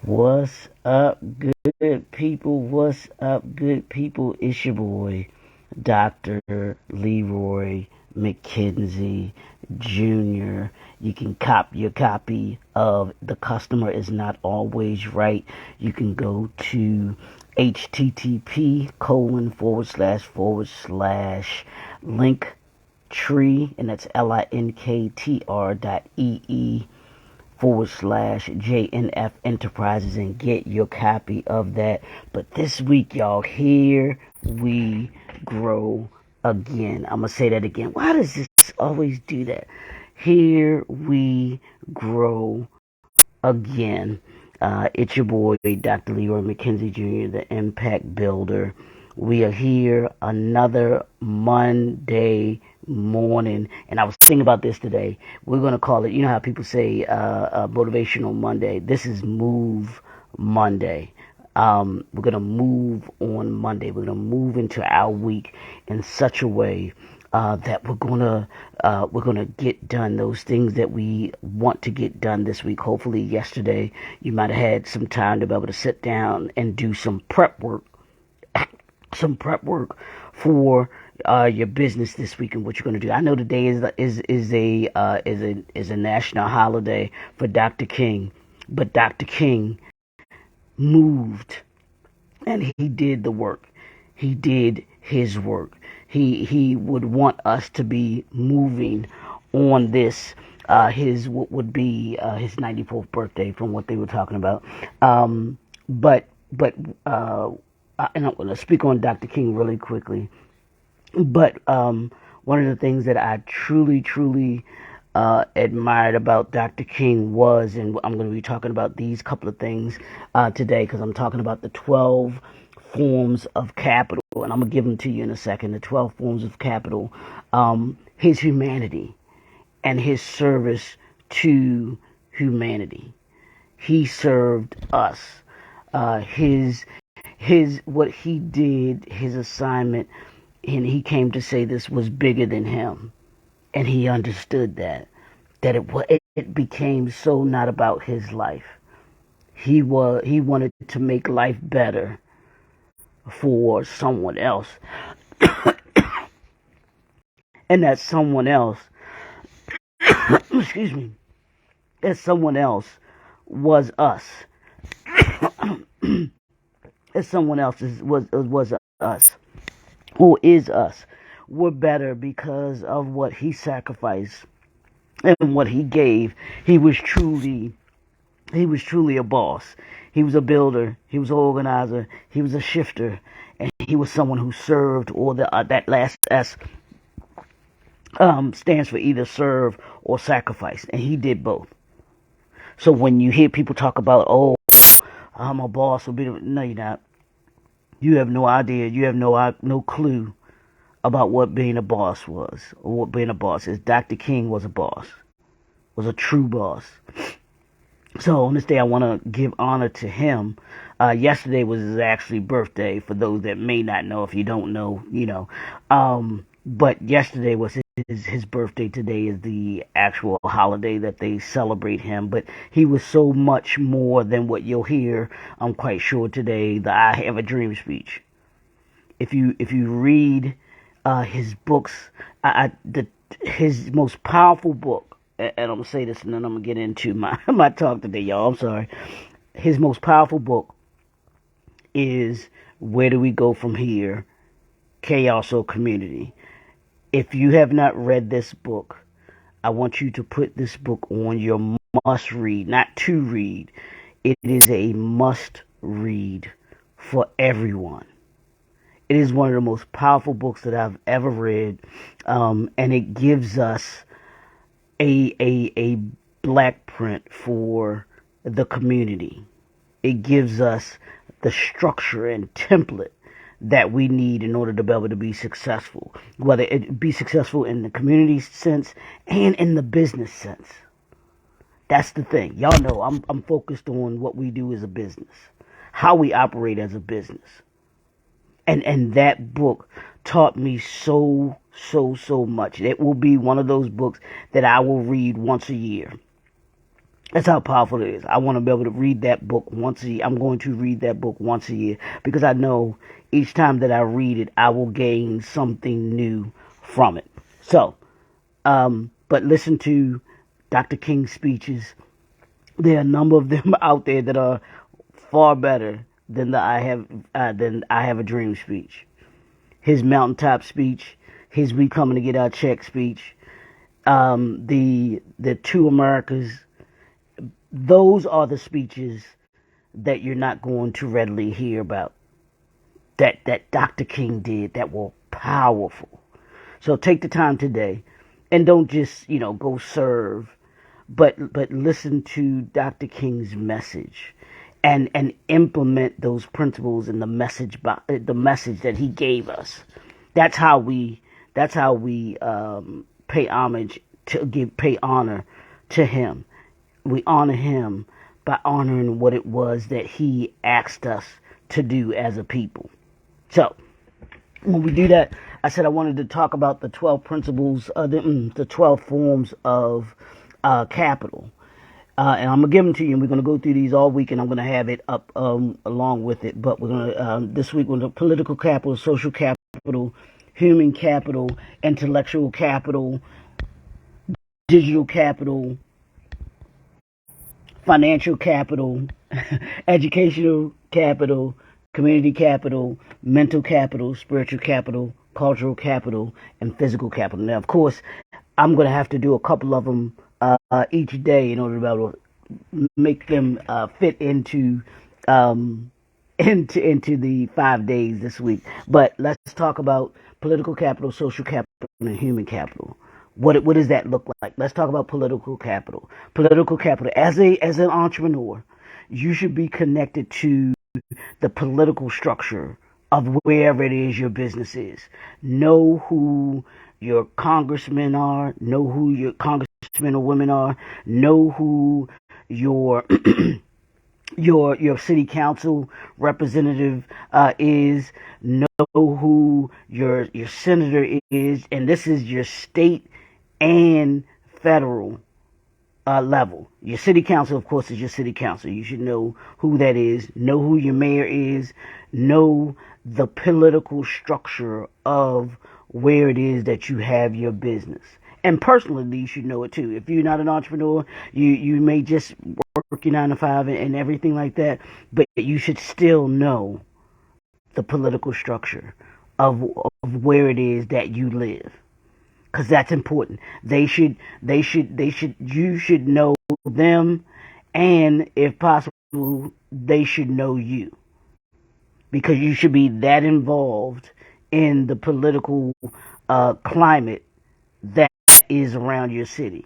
What's up, good people? What's up, good people? It's your boy, Dr. Leroy McKenzie Jr. You can cop your copy of The Customer Is Not Always Right. You can go to http://link tree, and that's linktr.ee/JNF Enterprises and get your copy of that. But this week, y'all, here we grow again. I'm going to say that again. Why does this always do that? Here we grow again. It's your boy, Dr. Leroy McKenzie Jr., the Impact Builder. We are here another Monday morning, and I was thinking about this today. We're going to call it, you know how people say Motivational Monday. This is Move Monday. We're going to move on Monday. We're going to move into our week in such a way that we're gonna get done those things that we want to get done this week. Hopefully, yesterday you might have had some time to be able to sit down and do some prep work, for your business this week and what you're gonna do. I know today is a national holiday for Dr. King, but Dr. King moved and he did the work. He did his work. He would want us to be moving on this his what would be his 94th birthday from what they were talking about. But and I'm going to speak on Dr. King really quickly. But one of the things that I truly admired about Dr. King was, and I'm going to be talking about these couple of things today because I'm talking about the 12 forms of capital, and I'm going to give them to you in a second. The 12 forms of capital, his humanity and his service to humanity. He served us. His what he did, his assignment, and he came to say this was bigger than him, and he understood that it became so not about his life. He wanted to make life better for someone else, and that someone else, excuse me, that someone else was us. That someone else was us, or is us. We're better because of what he sacrificed and what he gave. He was truly a boss. He was a builder. He was an organizer. He was a shifter, and he was someone who served. Or that last S stands for either serve or sacrifice, and he did both. So when you hear people talk about, oh, I'm a boss, no, you're not. You have no idea. You have no clue about what being a boss was, or what being a boss is. Dr. King was a boss, was a true boss. So on this day, I want to give honor to him. Yesterday was his actually birthday. For those that may not know, if you don't know, you know. But yesterday was his birthday. Today is the actual holiday that they celebrate him. But he was so much more than what you'll hear, I'm quite sure, today, the I Have a Dream speech. If you read his books, his most powerful book, and I'm going to say this and then I'm going to get into my talk today, y'all. I'm sorry. His most powerful book is Where Do We Go From Here? Chaos or Community. If you have not read this book, I want you to put this book on your must read, not to read. It is a must read for everyone. It is one of the most powerful books that I've ever read, and it gives us a black print for the community. It gives us the structure and template that we need in order to be able to be successful, whether it be successful in the community sense and in the business sense. That's the thing. Y'all know I'm focused on what we do as a business, how we operate as a business. And that book taught me so much. It will be one of those books that I will read once a year. That's how powerful it is. I want to be able to read that book once a year. I'm going to read that book once a year because I know each time that I read it, I will gain something new from it. So, but listen to Dr. King's speeches. There are a number of them out there that are far better than the I have a dream speech. His mountaintop speech, his we coming to get our check speech, the two Americas. Those are the speeches that you're not going to readily hear about that Dr. King did that were powerful. So take the time today and don't just, go serve, but listen to Dr. King's message and implement those principles and the message that he gave us. That's how we pay homage pay honor to him. We honor him by honoring what it was that he asked us to do as a people. So, when we do that, I said I wanted to talk about the 12 principles, the 12 forms of capital. And I'm going to give them to you, and we're going to go through these all week, and I'm going to have it up along with it. But we're going to, this week, we're going to political capital, social capital, human capital, intellectual capital, digital capital, financial capital, educational capital, community capital, mental capital, spiritual capital, cultural capital, and physical capital. Now, of course, I'm going to have to do a couple of them each day in order to be able to make them fit into the 5 days this week. But let's talk about political capital, social capital, and human capital. What does that look like? Let's talk about political capital. Political capital. As an entrepreneur, you should be connected to the political structure of wherever it is your business is. Know who your congressmen are. Know who your congressmen or women are. Know who your your city council representative is. Know who your senator is, and this is your state and federal level. Your city council, of course, is your city council. You should know who that is. Know who your mayor is. Know the political structure of where it is that you have your business. And personally, you should know it too. If you're not an entrepreneur, you may just work your 9 to 5 and everything like that, but you should still know the political structure of where it is that you live. Because that's important. You should know them, and if possible, they should know you. Because you should be that involved in the political climate that is around your city.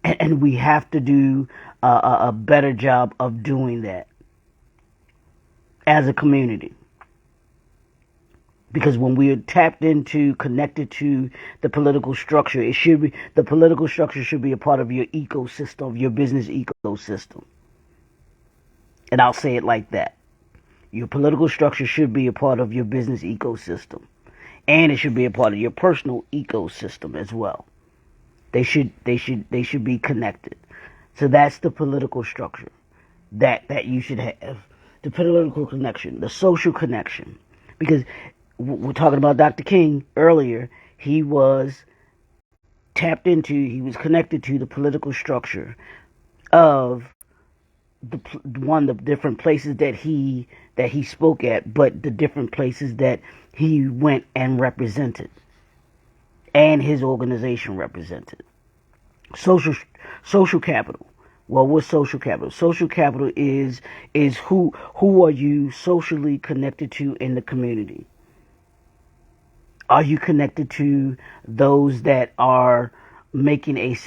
And we have to do a better job of doing that as a community. Because when we are tapped into, connected to the political structure, the political structure should be a part of your ecosystem, of your business ecosystem. And I'll say it like that. Your political structure should be a part of your business ecosystem. And it should be a part of your personal ecosystem as well. They should be connected. So that's the political structure that you should have. The political connection, the social connection. Because we're talking about Dr. King earlier. He was he was connected to the political structure of the different places that he spoke at, but the different places that he went and represented, and his organization represented. Social capital. Well, what's social capital? Social capital is who are you socially connected to in the community? Are you connected to those that are making that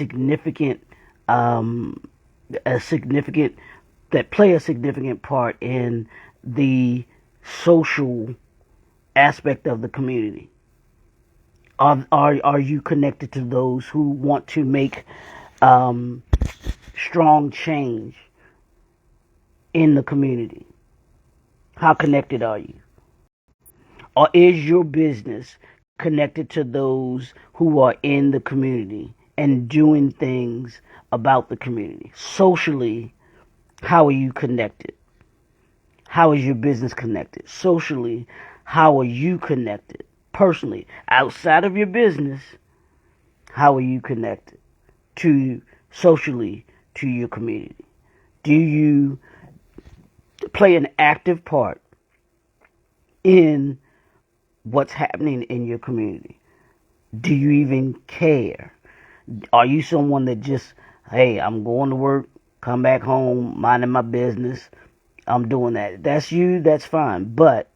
play a significant part in the social aspect of the community? Are you connected to those who want to make strong change in the community? How connected are you? Or is your business connected to those who are in the community and doing things about the community. Socially, how are you connected? How is your business connected? Socially, how are you connected? Personally, outside of your business, how are you connected to socially to your community? Do you play an active part in what's happening in your community? Do you even care? Are you someone that just, hey, I'm going to work, come back home, minding my business, I'm doing that? That's you, that's fine. But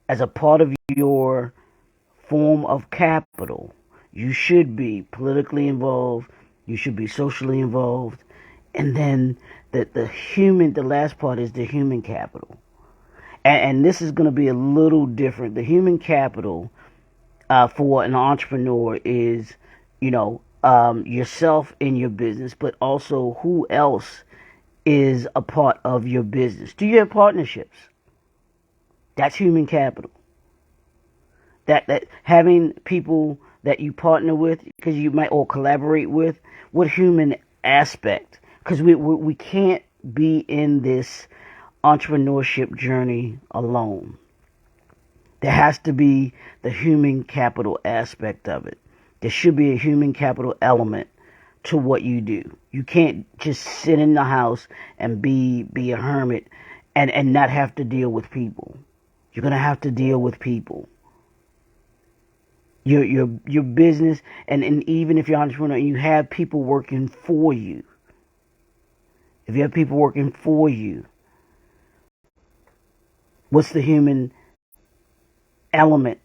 as a part of your form of capital, you should be politically involved, you should be socially involved, and then the last part is the human capital. And this is going to be a little different. The human capital for an entrepreneur is, yourself in your business, but also who else is a part of your business. Do you have partnerships? That's human capital. That having people that you partner with, because you might or collaborate with, what human aspect? Because we can't be in this entrepreneurship journey alone. There has to be the human capital aspect of it. There should be a human capital element to what you do. You can't just sit in the house and be a hermit and not have to deal with people. You're gonna have to deal with people. Your business, and even if you're an entrepreneur, you have people working for you. If you have people working for you, what's the human element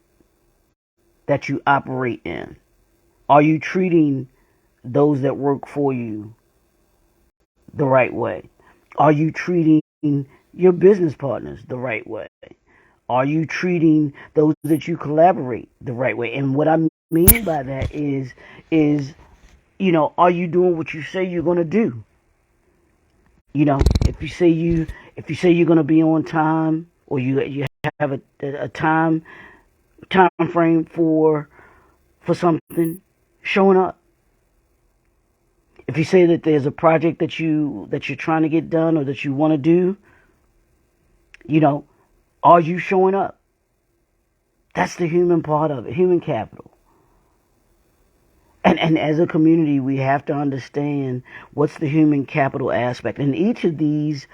that you operate in? Are you treating those that work for you the right way? Are you treating your business partners the right way? Are you treating those that you collaborate the right way? And what I mean by that is, are you doing what you say you're going to do? If you say you're going to be on time, or you have a time frame for something, showing up. If you say that there's a project that you're trying to get done or that you want to do, are you showing up? That's the human part of it, human capital. And as a community, we have to understand what's the human capital aspect. And each of these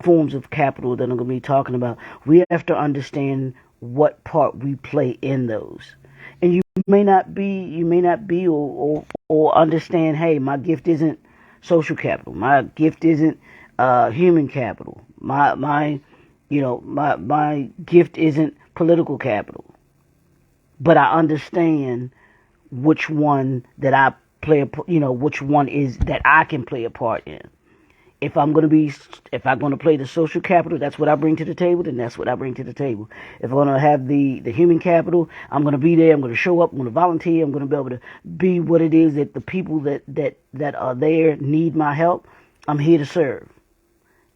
forms of capital that I'm going to be talking about, we have to understand what part we play in those. And you may not be or understand, hey, my gift isn't social capital. My gift isn't human capital. My gift isn't political capital. But I understand which one that I play, which one is that I can play a part in. If I'm going to play the social capital, that's what I bring to the table, then that's what I bring to the table. If I'm going to have the human capital, I'm going to be there, I'm going to show up, I'm going to volunteer, I'm going to be able to be what it is that the people that are there need my help. I'm here to serve.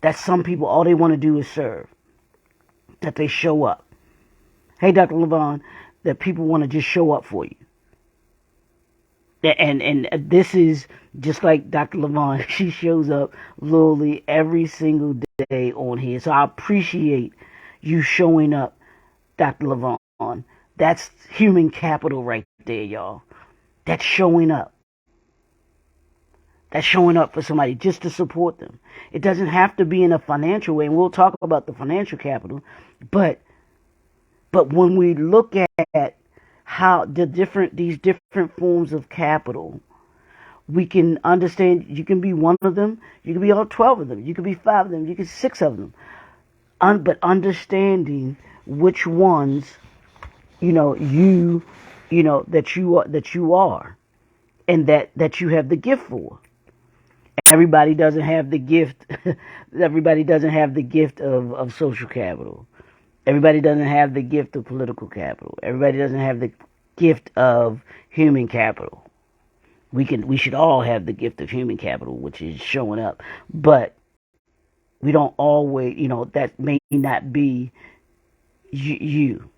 That's some people, all they want to do is serve. That they show up. Hey, Dr. Levon, that people want to just show up for you. And this is just like Dr. Levon. She shows up literally every single day on here. So I appreciate you showing up, Dr. Levon. That's human capital right there, y'all. That's showing up. That's showing up for somebody just to support them. It doesn't have to be in a financial way, and we'll talk about the financial capital. But when we look at how these different forms of capital, we can understand. You can be one of them, you can be all 12 of them, you can be 5 of them, you can be 6 of them. But understanding which ones, that you are, and that you have the gift for. Everybody doesn't have the gift. Everybody doesn't have the gift of social capital. Everybody doesn't have the gift of political capital. Everybody doesn't have the gift of human capital. We should all have the gift of human capital, which is showing up. But we don't always, that may not be you.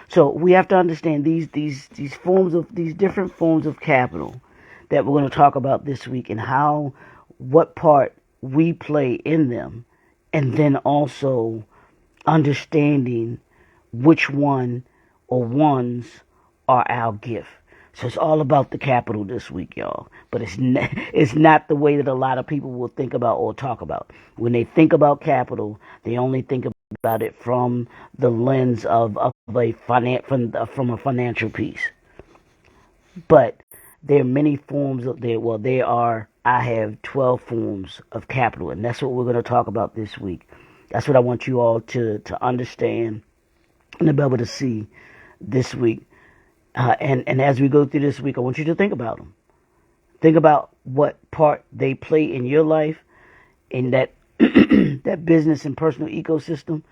So we have to understand these forms of these different forms of capital that we're going to talk about this week, and how what part we play in them, and then also understanding which one or ones are our gift. So it's all about the capital this week, y'all. But it's not the way that a lot of people will think about or talk about. When they think about capital, they only think about it from the lens of from a financial piece. But there are many forms of there. Well, there are. I have 12 forms of capital, and that's what we're going to talk about this week. That's what I want you all to understand and to be able to see this week. And as we go through this week, I want you to think about them. Think about what part they play in your life, in that that business and personal ecosystem,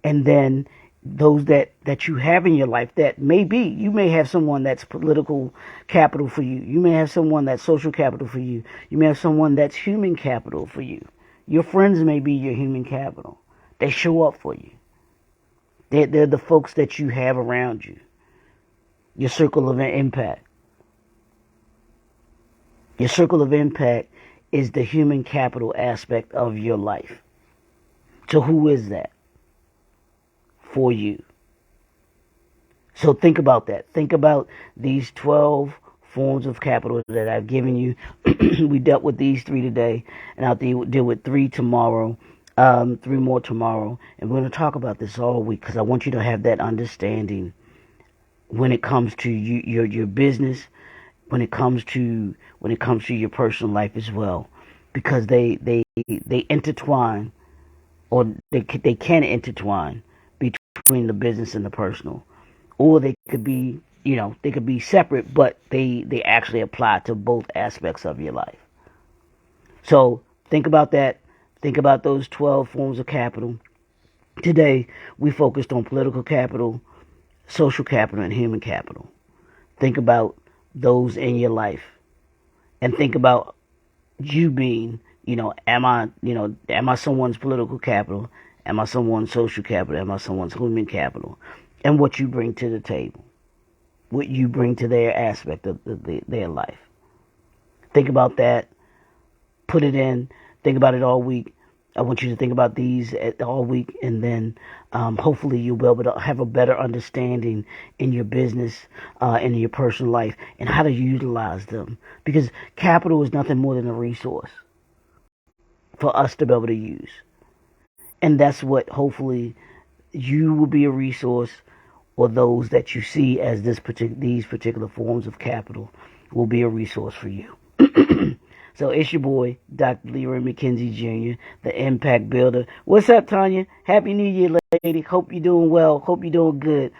and then those that you have in your life that you may have someone that's political capital for you. You may have someone that's social capital for you. You may have someone that's human capital for you. Your friends may be your human capital. They show up for you. They're the folks that you have around you. Your circle of impact. Your circle of impact is the human capital aspect of your life. So who is that for you? So think about that. Think about these 12 forms of capital that I've given you. We dealt with these 3 today, and I'll deal with 3 tomorrow, 3 more tomorrow. And we're going to talk about this all week, because I want you to have that understanding when it comes to your business, when it comes to your personal life as well, because they intertwine, or they can intertwine between the business and the personal, or they could be separate, but they actually apply to both aspects of your life. So think about that. Think about those 12 forms of capital. Today we focused on political capital, social capital, and human capital. Think about those in your life, and think about you being, am I someone's political capital? Am I someone's social capital? Am I someone's human capital? And what you bring to the table, what you bring to their aspect of their life. Think about that. Put it in. Think about it all week. I want you to think about these all week, and then hopefully you'll be able to have a better understanding in your business, in your personal life, and how to utilize them. Because capital is nothing more than a resource for us to be able to use. And that's what hopefully you will be a resource, or those that you see as these particular forms of capital will be a resource for you. So it's your boy, Dr. Leroy McKenzie Jr., the Impact Builder. What's up, Tanya? Happy New Year, lady. Hope you're doing well. Hope you're doing good.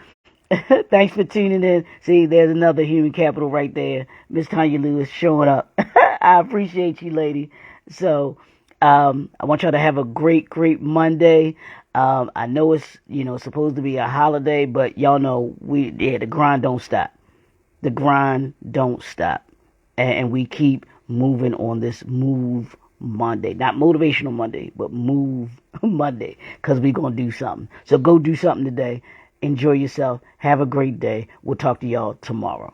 Thanks for tuning in. See, there's another human capital right there. Miss Tanya Lewis showing up. I appreciate you, lady. So I want y'all to have a great, great Monday. I know it's, supposed to be a holiday, but y'all know the grind don't stop. The grind don't stop. And we keep moving on this Move Monday. Not Motivational Monday, but Move Monday, because we're going to do something. So go do something today. Enjoy yourself. Have a great day. We'll talk to y'all tomorrow.